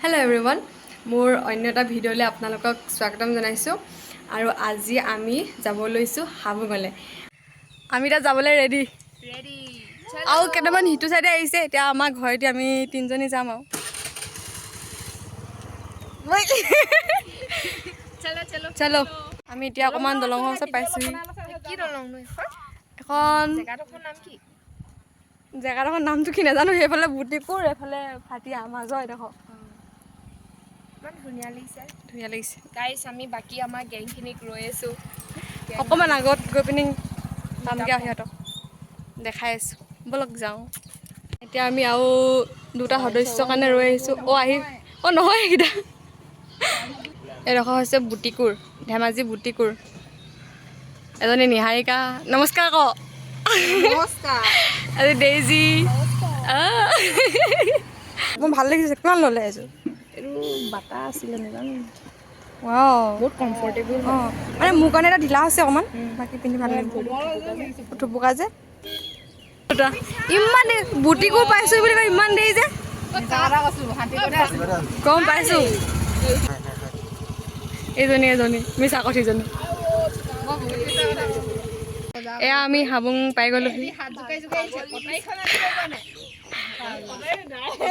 Hello everyone, মোৰ অন্য এটা ভিডিঅ'লৈ আপোনালোকক স্বাগতম জনাইছোঁ আৰু আজি আমি যাব লৈছোঁ হাবুঙলৈ। আমি তাত যাবলৈ ৰেডি আৰু কেইটামান হিটো চাইডে আহিছে। এতিয়া আমাৰ ঘৰতে আমি তিনিজনী যাম আৰু চলো। আমি এতিয়া অকণমান দলঙৰ ওচৰত পাইছোঁহি। এখন জেগাডোখৰ নামটো কি নাজানো। সেইফালে বুটিকুৰ, এইফালে ফাটিয়া, মাজৰ এডোখৰ ধুনীয়া লাগিছে গাইছ। আমি বাকী আমাৰ গেংখিনিক ৰৈ আছোঁ। অকণমান আগত গৈ পিনি পামগৈ আৰু সিহঁতক দেখাই আছোঁ। ব'লক যাওঁ। এতিয়া আমি আৰু দুটা সদস্যৰ কাৰণে ৰৈ আহিছোঁ। নহয় সেইকেইটা এডোখৰ হৈছে বুটিকুৰ, ধেমাজি বুটিকুৰ। এজনী নিহাৰিকা, নমস্কাৰ ক। আজি ডেইজি মোৰ ভাল লাগিছে। কিমান ল'লে এযোৰ? এইটো বাটা আছিলে নাজানো। বহুত কমফৰ্টেবল মানে মোৰ কাৰণে এটা ঢিলা হৈছে অকণমান, বাকী পিন্ধি ভাল লাগিব। থুপুকা যে ইমান বুটিকুৰ পাইছোঁ বুলি কয়, ইমান দেৰি যে গম পাইছোঁ। এজনী মিছা কথিজনী। এয়া আমি হাবুং পাই গ'লোহি।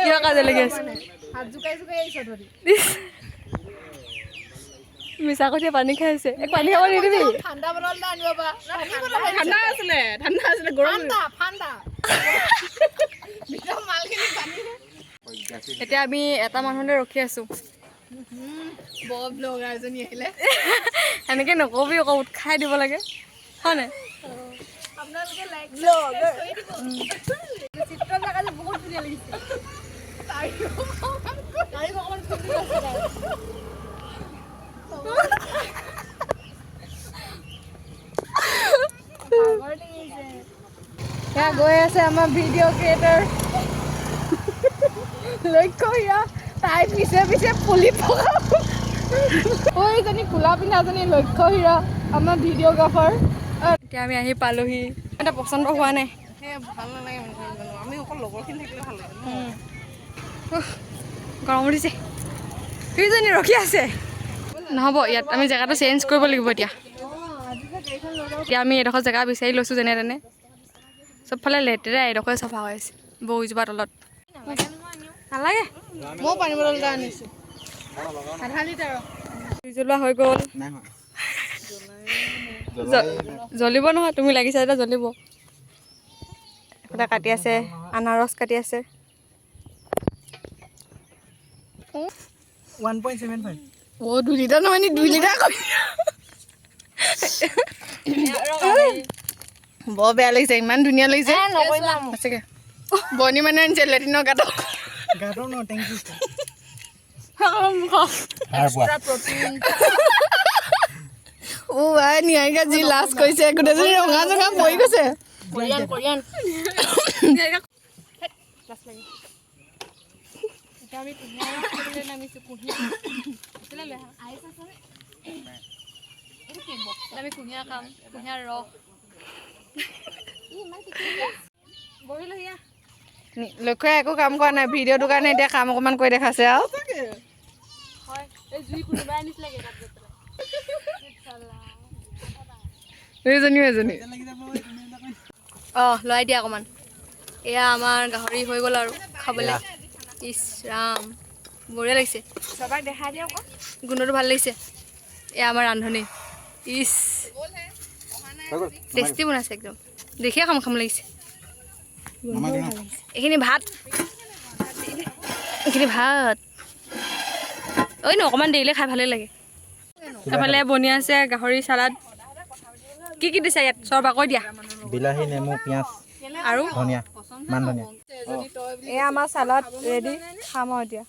কিয় কাজিয়া লাগি আছে? মিছা কথিয়া পানী খাই আছে। পানী খাব নিদিবি। এতিয়া আমি এটা মানুহতে ৰখি আছো। এনেকে নকবি আকৌ, উৎসাহ দিব লাগে হয় নাই? বহুত ধুনীয়া লাগিছে। গৈ আছে আমাৰ ভিডিঅ' ক্ৰিয়েটৰ লক্ষ্য হিৰা। তাই পিছে পিছে ফুলি থকা ওইজনী কোলা পিন্ধাজনী লক্ষ্য হিৰা, আমাৰ ভিডিঅ'গ্ৰাফাৰ। এতিয়া আমি আহি পালোহি। এটা পচন্দ হোৱা নাই। ভাল নালাগে আমি অকল লগৰখিনি থাকিলে ভাল লাগে। গৰম উঠিছে। দুইজনী ৰখি আছে। নহ'ব, ইয়াত আমি জেগাটো চেঞ্জ কৰিব লাগিব। এতিয়া আমি এডোখৰ জেগা বিচাৰি লৈছোঁ যেনে তেনে। চবফালে লেতেৰা, এডোখৰে চাফা হৈ আছে বগীজোপা তলত। নালাগে, মই পানী বটল এটা আনিছোঁ, আধা লিটাৰ। জ্বলোৱা হৈ গ'ল। জ্বলিব নহয়, তুমি লাগিছা এতিয়া জ্বলিব। এফালে কাটি আছে, আনাৰস কাটি আছে। 1.75 2 লিটাৰ নহয় নি? 2 লিটাৰ বৰ বেয়া লাগিছে। ইমান ধুনীয়া লাগিছে সঁচাকে। বনি মানে আনিছে লেট্ৰিনৰ গাঁতৰ ন। Thank U. নিহাৰিকা যি লাজ কৰিছে, গোটেইজনী ৰঙা জঙা পৰি গৈছে। আমি কুঁহিয়াৰ খাম, কুঁহিয়াৰ ৰস। লক্ষ্যই একো কাম কৰা নাই, ভিডিঅ'টোৰ কাৰণে এতিয়া কাম অকণমান কৰি দেখাইছে আৰু। এজনী লৰাই দিয়া অকণমান। এয়া আমাৰ গাহৰি হৈ গ'ল আৰু খাবলৈ। ইছ ৰাম, বঢ়িয়া লাগিছে। চবাক দেখাই দিয়া আকৌ, গোন্ধটো ভাল লাগিছে। এয়া আমাৰ ৰান্ধনী। ইছ টেষ্টি বনাইছে একদম, দেখিয়ে খাম খাম লাগিছে। এইখিনি ভাত ঐ ন, অকণমান দেৰিলে খাই ভালেই লাগে। এফালে বনি আছে গাহৰি চালাড। কি কি দিছে ইয়াত? চব আকৌ দিয়া। বিলাহী, নেমু, পিঁয়াজ আৰু ধনিয়া, মান ধনিয়া। এয়া আমাৰ চালাড ৰেডি, খাম আৰু এতিয়া।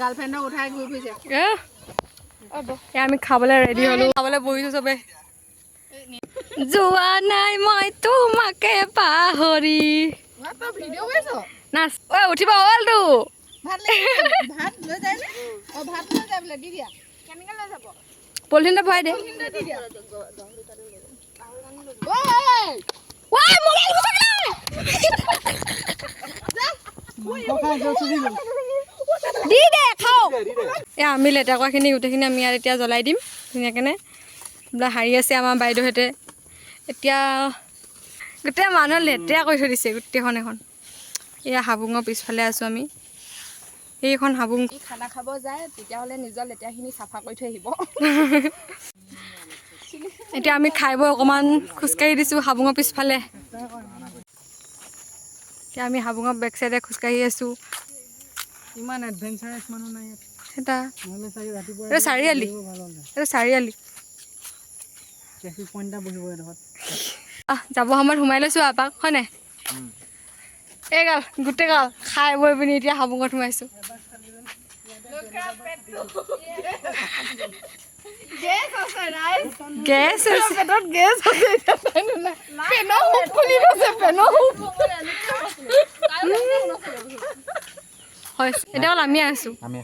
গাৰ্লফ্ৰেণ্ডক উঠাই ঘূৰি ফুৰিছে। আমি খাবলৈ ৰেডি হ'লো, খাবলৈ বহিছো চবে। যোৱা নাই মই তোমাকে পাহৰি। নাচ ঐ, উঠিব হ'লতো। ভাতটো লৈ যাবলৈ দি দিয়া কেনেকৈ লৈ যাব পলিথিনটা ভৰাই দে দি দিয়া দি দে খাওঁ এয়া আমি লেতেৰা কৰাখিনি গোটেইখিনি আমি ইয়াত এতিয়া জ্বলাই দিম ধুনীয়াকৈ বোলে হাৰি আছে আমাৰ বাইদেউহঁতে এতিয়া গোটেই মানুহে লেতেৰা কৰি থৈ দিছে গোটেইখন এখন এয়া হাবুঙৰ পিছফালে আছোঁ আমি এইখন হাবুং খানা খাব যায় তেতিয়াহ'লে নিজৰ লেতেৰাখিনি চাফা কৰি থৈ আহিব এতিয়া আমি খাই বৈ অকণমান খোজকাঢ়ি দিছোঁ হাবুঙৰ পিছফালে এতিয়া আমি হাবুঙৰ বেক চাইডে খোজকাঢ়ি আছোঁ ইমান এডভেঞ্চাৰাছ মানুহ নাই ইয়াত এটা নহ'লে চাগে ৰাতিপুৱা এইটো চাৰিআলি এইটো চাৰিআলি ট্ৰেফিক পইণ্ট এটা বহিব এডোখৰত যাব সময়ত সোমাই লৈছোঁ এপাক হয় নাই এইগাল গোটেই গাল খাই বৈ পিনি এতিয়া হাবুঙত সোমাইছোঁ গেছ পেটত গেছ হয় এতিয়া অকল আমি আছোঁ আমি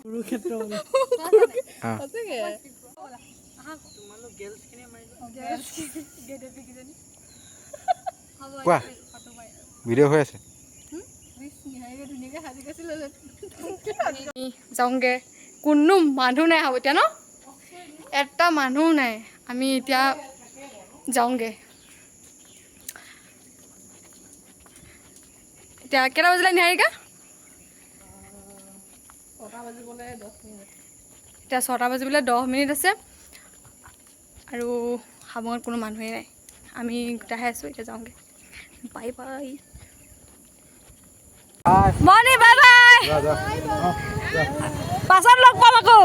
কুৰুক্ষেত্ৰ বোলে কোৱা ভিডিঅ' হৈ আছে যাওঁগে কোনো মানুহ নাই হ'ব এতিয়া ন এটা মানুহ নাই আমি এতিয়া যাওঁগে এতিয়া কেইটা বাজিলে নিহাৰিকা এতিয়া 6টা বাজিবলৈ 10 মিনিট আছে আৰু হাবুঙত কোনো মানুহেই নাই আমি গোটাহে আছোঁ এতিয়া যাওঁগে bye bye morning bye bye পাছত লগ পাম আকৌ